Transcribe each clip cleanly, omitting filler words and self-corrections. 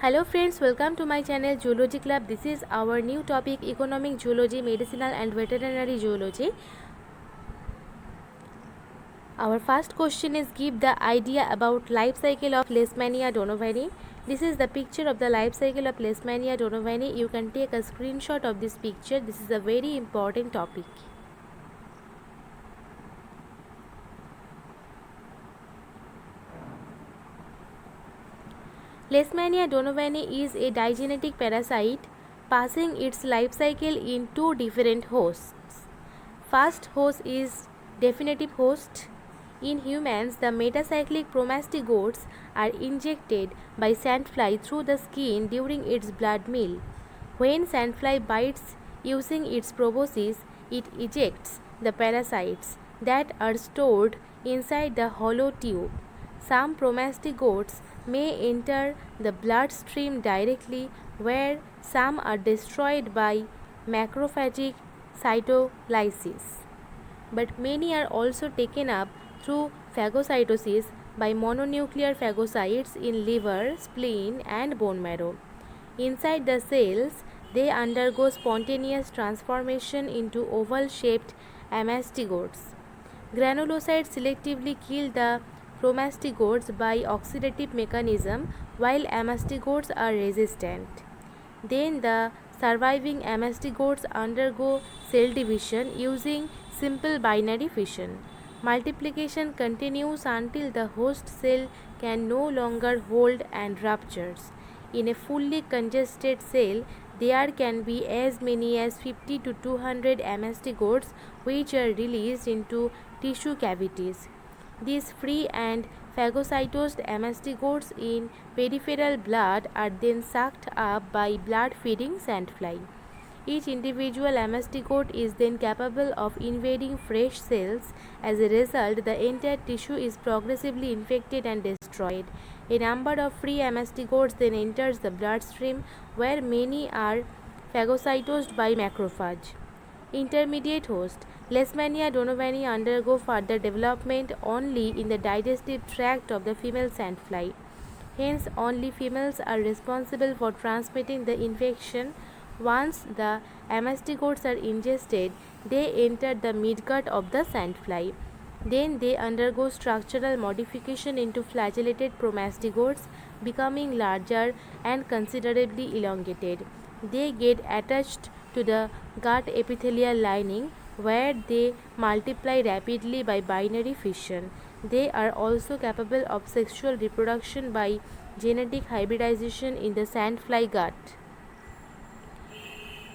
Hello friends, welcome to my channel Zoology Club. This is our new topic, economic zoology, medicinal and veterinary zoology. Our first question is, give the idea about life cycle of Leishmania donovani. This is the picture of the life cycle of Leishmania donovani. You can take a screenshot of this picture. This is a very important topic. Leishmania donovani is a digenetic parasite passing its life cycle in two different hosts. First host is definitive host. In humans, the metacyclic promastigotes are injected by sandfly through the skin during its blood meal. When sandfly bites using its proboscis, it ejects the parasites that are stored inside the hollow tube. Some promastigotes may enter the bloodstream directly, where some are destroyed by macrophagic cytolysis. But many are also taken up through phagocytosis by mononuclear phagocytes in liver, spleen, and bone marrow. Inside the cells, they undergo spontaneous transformation into oval-shaped amastigotes. Granulocytes selectively kill the promastigotes by oxidative mechanism, while amastigotes are resistant. Then the surviving amastigotes undergo cell division using simple binary fission. Multiplication continues until the host cell can no longer hold and ruptures. In a fully congested cell, there can be as many as 50 to 200 amastigotes which are released into tissue cavities. These free and phagocytosed amastigotes in peripheral blood are then sucked up by blood-feeding sandfly. Each individual amastigote is then capable of invading fresh cells. As a result, the entire tissue is progressively infected and destroyed. A number of free amastigotes then enters the bloodstream, where many are phagocytosed by macrophage. Intermediate host. Leishmania donovani undergo further development only in the digestive tract of the female sandfly. Hence, only females are responsible for transmitting the infection. Once the amastigotes are ingested, they enter the midgut of the sandfly. Then they undergo structural modification into flagellated promastigotes, becoming larger and considerably elongated. They get attached to the gut epithelial lining, where they multiply rapidly by binary fission. They are also capable of sexual reproduction by genetic hybridization in the sandfly gut.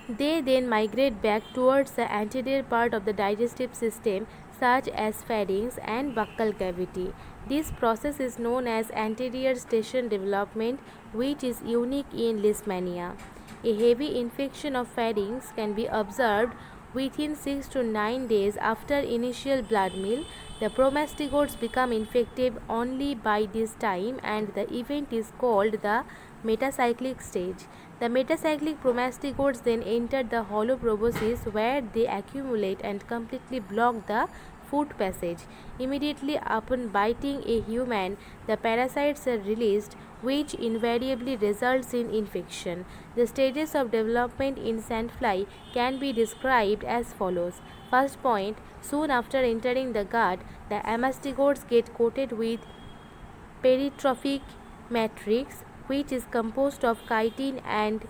They then migrate back towards the anterior part of the digestive system, such as pharynx and buccal cavity. This process is known as anterior station development, which is unique in Leishmania. A heavy infection of pharynx can be observed within 6 to 9 days after initial blood meal. The promastigotes become infective only by this time, and the event is called the metacyclic stage. The metacyclic promastigotes then enter the hollow proboscis, where they accumulate and completely block the food passage. Immediately upon biting a human, the parasites are released, which invariably results in infection. The stages of development in sandfly can be described as follows. First point, soon after entering the gut, the amastigotes get coated with peritrophic matrix, which is composed of chitin and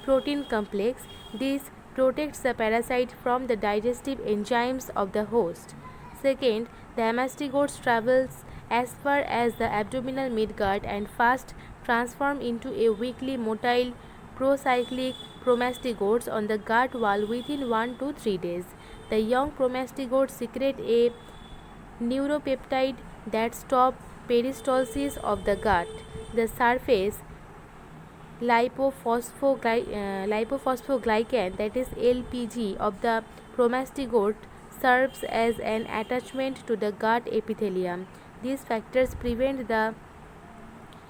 protein complex. This protects the parasite from the digestive enzymes of the host. Second, the amastigotes travels as far as the abdominal midgut and fast transform into a weakly motile procyclic promastigotes on the gut wall within 1 to 3 days. The young promastigotes secrete a neuropeptide that stop peristalsis of the gut. The surface lipophosphogycan, that is LPG, of the promastigote serves as an attachment to the gut epithelium. These factors prevent the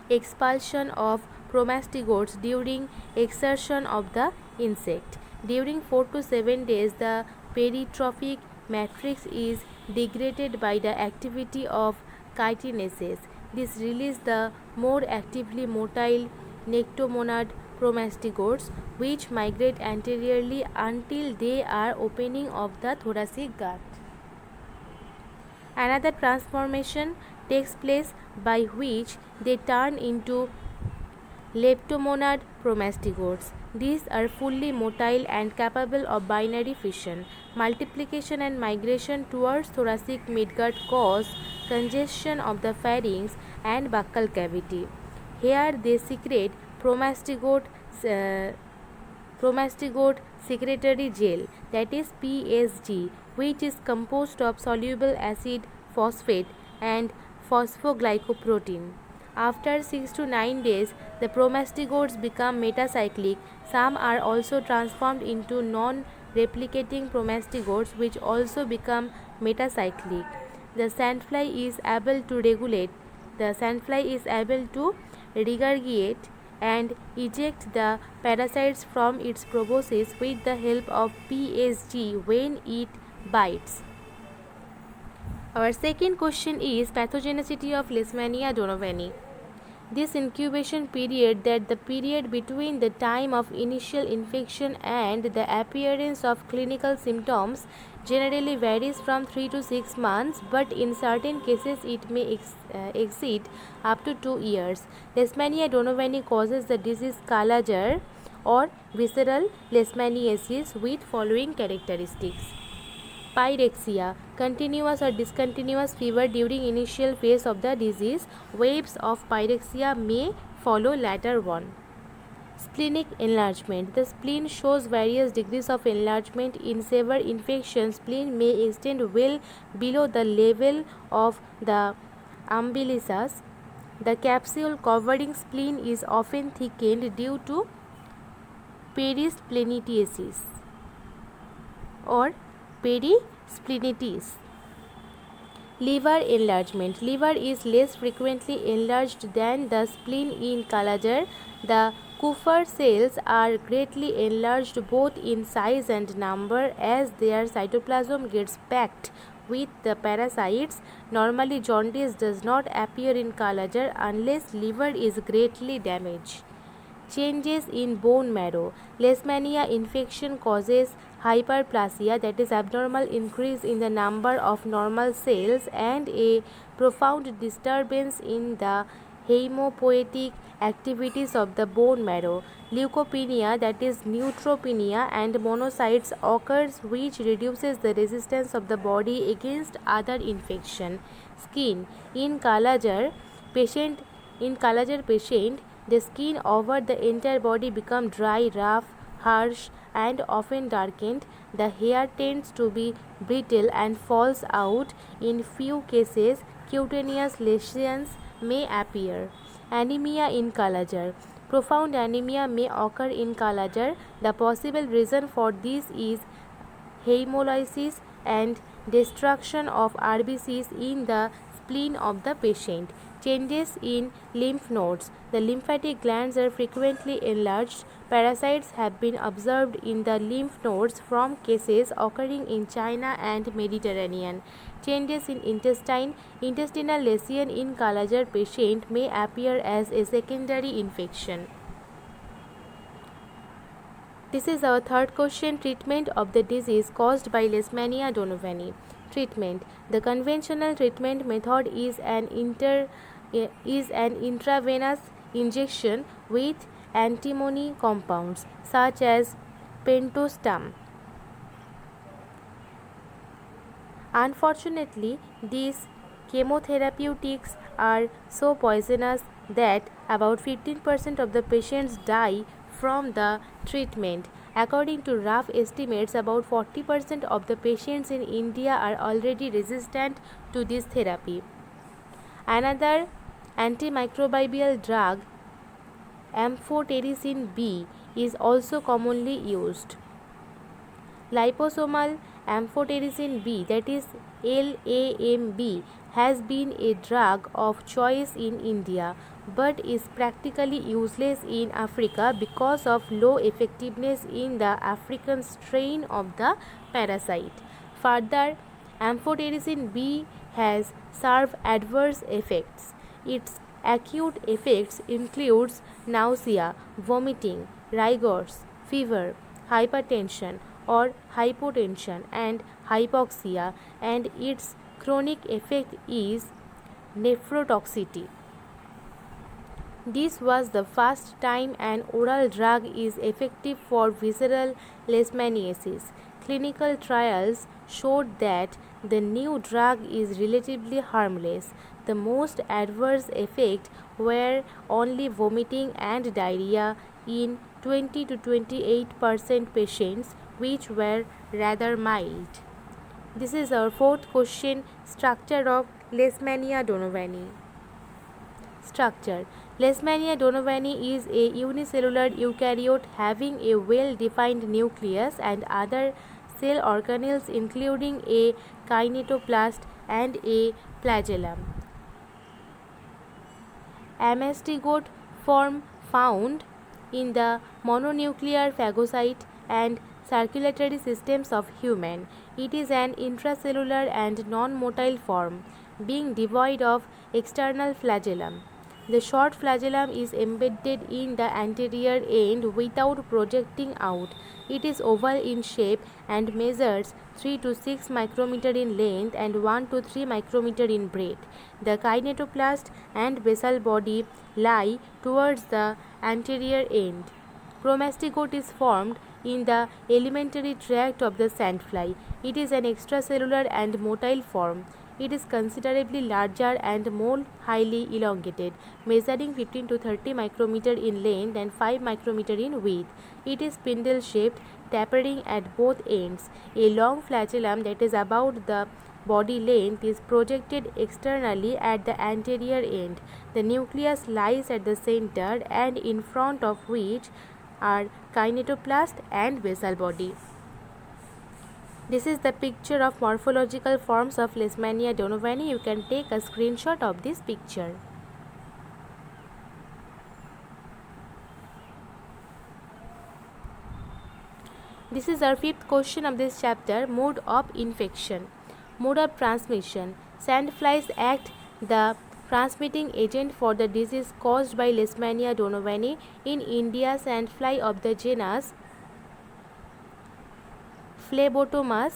expulsion of promastigotes during exertion of the insect. During 4 to 7 days, the peritrophic matrix is degraded by the activity of chitinases. This releases the more actively motile nectomonad promastigotes, which migrate anteriorly until they are opening of the thoracic gut. Another transformation takes place by which they turn into leptomonad promastigotes. These are fully motile and capable of binary fission. Multiplication and migration towards thoracic midgut cause congestion of the pharynx and buccal cavity. Here they secrete promastigote secretory gel, that is PSG, which is composed of soluble acid phosphate and phosphoglycoprotein. After 6 to 9 days, the promastigotes become metacyclic. Some are also transformed into non-replicating promastigotes, which also become metacyclic. The sandfly is able to regurgitate and eject the parasites from its proboscis with the help of PSG when it bites. Our second question is pathogenicity of Leishmania donovani. This incubation period, that the period between the time of initial infection and the appearance of clinical symptoms, generally varies from 3 to 6 months, but in certain cases it may exceed up to 2 years. Leishmania donovani causes the disease Kala-Jar or visceral leishmaniasis with following characteristics. Pyrexia, continuous or discontinuous fever during initial phase of the disease. Waves of pyrexia may follow later one. Splenic enlargement. The spleen shows various degrees of enlargement. In severe infections, spleen may extend well below the level of the umbilicus. The capsule covering spleen is often thickened due to perisplenitis or perisplenitis. Liver enlargement. Liver is less frequently enlarged than the spleen in Kala-Jar. The Kupffer cells are greatly enlarged both in size and number as their cytoplasm gets packed with the parasites. Normally, jaundice does not appear in Kala-Jar unless liver is greatly damaged. Changes in bone marrow. Leishmania infection causes hyperplasia, that is abnormal increase in the number of normal cells, and a profound disturbance in the hemopoietic activities of the bone marrow. Leukopenia, that is neutropenia, and monocytes occurs, which reduces the resistance of the body against other infection. Skin. In Kala-Jar patient, the skin over the entire body becomes dry, rough, harsh, and often darkened. The hair tends to be brittle and falls out. In few cases, cutaneous lesions may appear. Anemia in Kala-Jar. Profound anemia may occur in Kala-Jar. The possible reason for this is hemolysis and destruction of RBCs in the spleen of the patient. Changes in lymph nodes. The lymphatic glands are frequently enlarged. Parasites have been observed in the lymph nodes from cases occurring in China and Mediterranean. Changes in intestine. Intestinal lesion in Kala-Jar patient may appear as a secondary infection. This is our third question. Treatment of the disease caused by Leishmania donovani. Treatment. The conventional treatment method is an intravenous injection with antimony compounds such as pentostam. Unfortunately, these chemotherapeutics are so poisonous that about 15% of the patients die from the treatment. According to rough estimates, about 40% of the patients in India are already resistant to this therapy. Another antimicrobial drug, amphotericin B, is also commonly used. Liposomal amphotericin B, that is LAMB, has been a drug of choice in India but is practically useless in Africa because of low effectiveness in the African strain of the parasite. Further, amphotericin B has severe adverse effects. Its Acute effects includes nausea, vomiting, rigors, fever, hypertension or hypotension and hypoxia, and its chronic effect is nephrotoxicity. This was the first time an oral drug is effective for visceral leishmaniasis. Clinical trials showed that the new drug is relatively harmless. The most adverse effects were only vomiting and diarrhea in 20 to 28% patients, which were rather mild. This is our fourth question, structure of Leishmania donovani. Structure. Leishmania donovani is a unicellular eukaryote having a well-defined nucleus and other cell organelles including a kinetoplast and a flagellum. Amastigote form found in the mononuclear phagocyte and circulatory systems of human. It is an intracellular and non-motile form, being devoid of external flagellum. The short flagellum is embedded in the anterior end without projecting out. It is oval in shape and measures 3 to 6 micrometer in length and 1 to 3 micrometer in breadth. The kinetoplast and basal body lie towards the anterior end. Promastigote is formed in the alimentary tract of the sandfly. It is an extracellular and motile form. It is considerably larger and more highly elongated, measuring 15 to 30 micrometer in length and 5 micrometer in width. It is spindle-shaped, tapering at both ends. A long flagellum that is about the body length is projected externally at the anterior end. The nucleus lies at the center and in front of which are kinetoplast and basal body. This is the picture of morphological forms of Leishmania donovani. You can take a screenshot of this picture. This is our fifth question of this chapter, mode of infection. Mode of transmission. Sandflies act the transmitting agent for the disease caused by Leishmania donovani. In India, sandfly of the genus Phlebotomus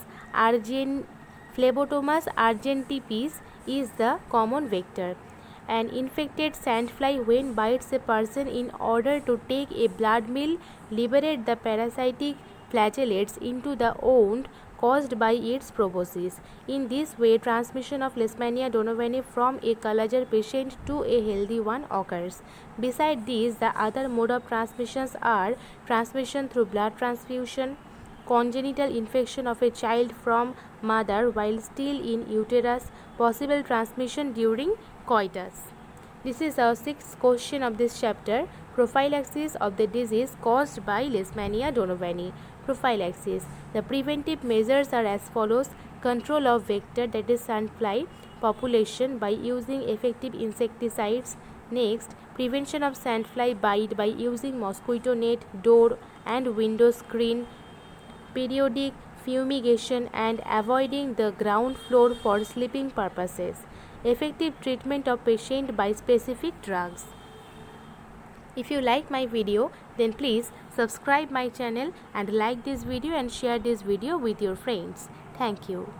argentipes is the common vector. An infected sandfly, when bites a person, in order to take a blood meal, liberate the parasitic flagellates into the wound caused by its proboscis. In this way, transmission of Leishmania donovani from a Kala-Jar patient to a healthy one occurs. Besides these, the other mode of transmissions are transmission through blood transfusion, congenital infection of a child from mother while still in uterus, possible transmission during coitus. This is our sixth question of this chapter, prophylaxis of the disease caused by Leishmania donovani. Prophylaxis. The preventive measures are as follows: control of vector, that is sandfly population, by using effective insecticides. Next, prevention of sandfly bite by using mosquito net, door and window screen, periodic fumigation and avoiding the ground floor for sleeping purposes. Effective treatment of patient by specific drugs. If you like my video, then please subscribe my channel and like this video and share this video with your friends. Thank you.